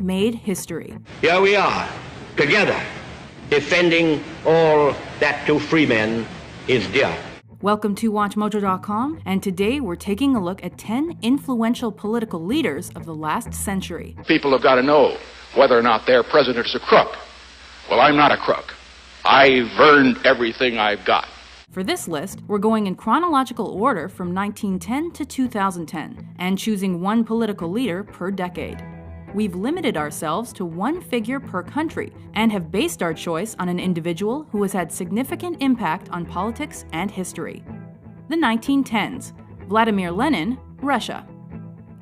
Lenin made history. Here we are, together, defending all that to free men is dear. Welcome to WatchMojo.com, and today we're taking a look at 10 influential political leaders of the last century. People have got to know whether or not their president's a crook. Well, I'm not a crook. I've earned everything I've got. For this list, we're going in chronological order from 1910 to 2010, and choosing one political leader per decade. We've limited ourselves to one figure per country, and have based our choice on an individual who has had significant impact on politics and history. The 1910s, Vladimir Lenin, Russia.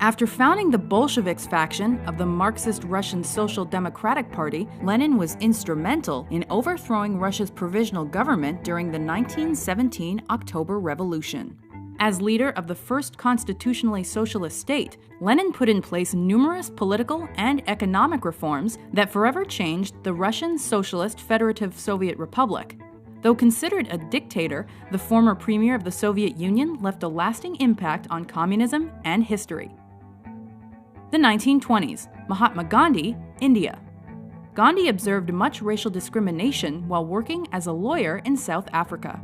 After founding the Bolsheviks faction of the Marxist Russian Social Democratic Party, Lenin was instrumental in overthrowing Russia's provisional government during the 1917 October Revolution. As leader of the first constitutionally socialist state, Lenin put in place numerous political and economic reforms that forever changed the Russian Socialist Federative Soviet Republic. Though considered a dictator, the former premier of the Soviet Union left a lasting impact on communism and history. The 1920s, Mahatma Gandhi, India. Gandhi observed much racial discrimination while working as a lawyer in South Africa.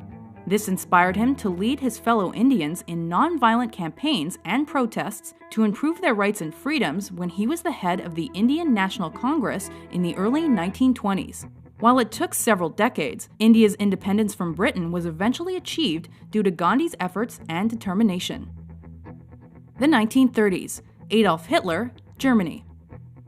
This inspired him to lead his fellow Indians in nonviolent campaigns and protests to improve their rights and freedoms when he was the head of the Indian National Congress in the early 1920s. While it took several decades, India's independence from Britain was eventually achieved due to Gandhi's efforts and determination. The 1930s, Adolf Hitler, Germany.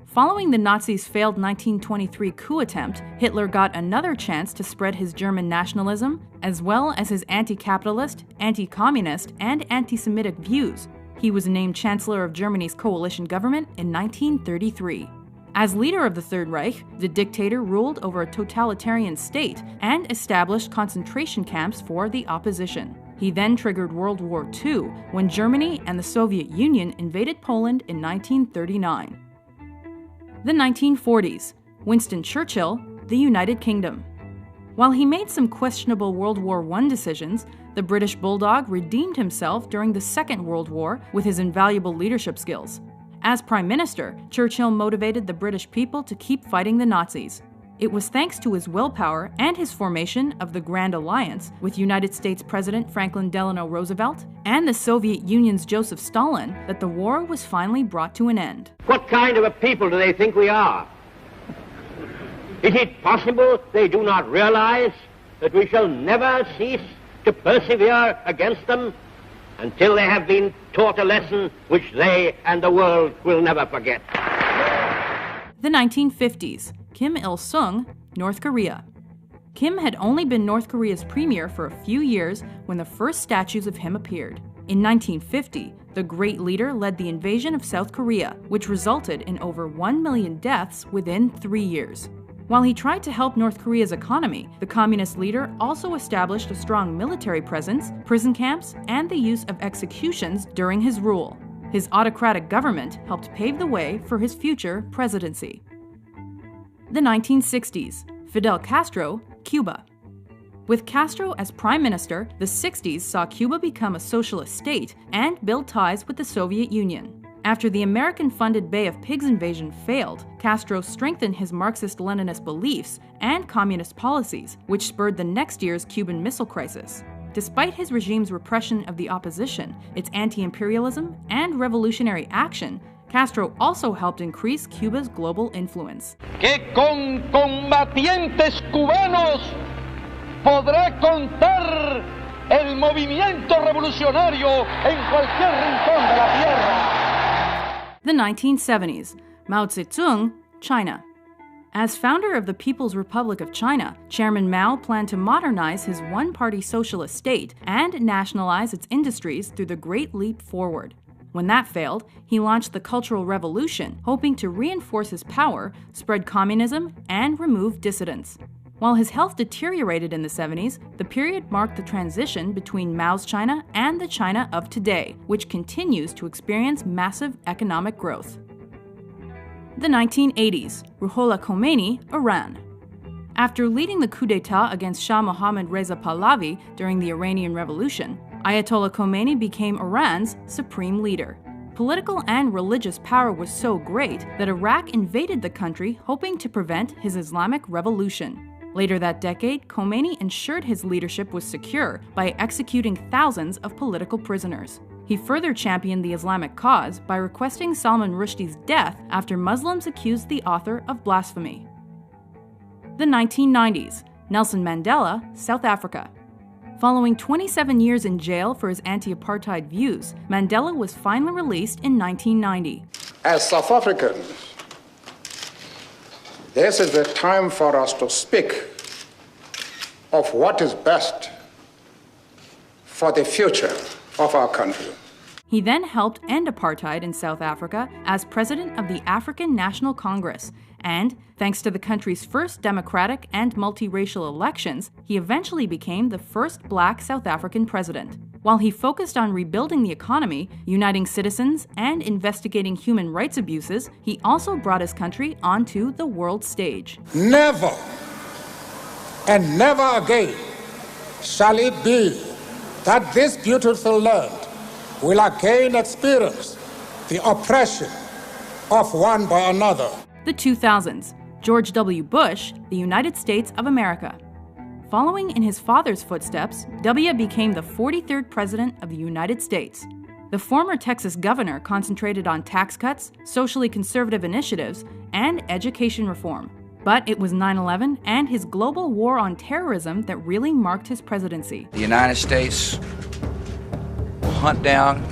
Following the Nazis' failed 1923 coup attempt, Hitler got another chance to spread his German nationalism, as well as his anti-capitalist, anti-communist, and anti-Semitic views. He was named Chancellor of Germany's coalition government in 1933. As leader of the Third Reich, the dictator ruled over a totalitarian state and established concentration camps for the opposition. He then triggered World War II when Germany and the Soviet Union invaded Poland in 1939. The 1940s, Winston Churchill, the United Kingdom. While he made some questionable World War I decisions, the British Bulldog redeemed himself during the Second World War with his invaluable leadership skills. As Prime Minister, Churchill motivated the British people to keep fighting the Nazis. It was thanks to his willpower and his formation of the Grand Alliance with United States President Franklin Delano Roosevelt and the Soviet Union's Joseph Stalin that the war was finally brought to an end. What kind of a people do they think we are? Is it possible they do not realize that we shall never cease to persevere against them until they have been taught a lesson which they and the world will never forget? The 1950s, Kim Il-sung, North Korea. Kim had only been North Korea's premier for a few years when the first statues of him appeared. In 1950, the great leader led the invasion of South Korea, which resulted in over 1 million deaths within 3 years. While he tried to help North Korea's economy, the communist leader also established a strong military presence, prison camps, and the use of executions during his rule. His autocratic government helped pave the way for his future presidency. The 1960s, Fidel Castro, Cuba. With Castro as prime minister, the 60s saw Cuba become a socialist state and build ties with the Soviet Union. After the American-funded Bay of Pigs invasion failed, Castro strengthened his Marxist-Leninist beliefs and communist policies, which spurred the next year's Cuban Missile Crisis. Despite his regime's repression of the opposition, its anti-imperialism, and revolutionary action, Castro also helped increase Cuba's global influence. Que con combatientes cubanos podrá contar el movimiento revolucionario en cualquier rincón de la tierra. The 1970s, Mao Zedong, China. As founder of the People's Republic of China, Chairman Mao planned to modernize his one-party socialist state and nationalize its industries through the Great Leap Forward. When that failed, he launched the Cultural Revolution, hoping to reinforce his power, spread communism, and remove dissidents. While his health deteriorated in the 70s, the period marked the transition between Mao's China and the China of today, which continues to experience massive economic growth. The 1980s, Ruhollah Khomeini, Iran. After leading the coup d'etat against Shah Mohammad Reza Pahlavi during the Iranian Revolution, Ayatollah Khomeini became Iran's supreme leader. political and religious power was so great that Iraq invaded the country hoping to prevent his Islamic revolution. Later that decade, Khomeini ensured his leadership was secure by executing thousands of political prisoners. He further championed the Islamic cause by requesting Salman Rushdie's death after Muslims accused the author of blasphemy. The 1990s. Nelson Mandela, South Africa. Following 27 years in jail for his anti-apartheid views, Mandela was finally released in 1990. As South Africans, this is the time for us to speak of what is best for the future of our country. He then helped end apartheid in South Africa as president of the African National Congress, and, thanks to the country's first democratic and multiracial elections, he eventually became the first black South African president. While he focused on rebuilding the economy, uniting citizens, and investigating human rights abuses, he also brought his country onto the world stage. Never and never again shall it be that this beautiful land will again experience the oppression of one by another. The 2000s. George W. Bush, the United States of America. Following in his father's footsteps, W became the 43rd President of the United States. The former Texas governor concentrated on tax cuts, socially conservative initiatives, and education reform. But it was 9/11 and his global war on terrorism that really marked his presidency. The United States will hunt down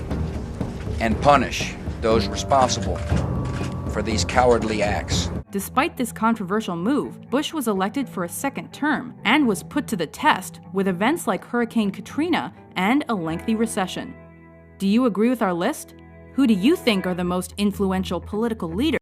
and punish those responsible for these cowardly acts. Despite this controversial move, Bush was elected for a second term and was put to the test with events like Hurricane Katrina and a lengthy recession. Do you agree with our list? Who do you think are the most influential political leaders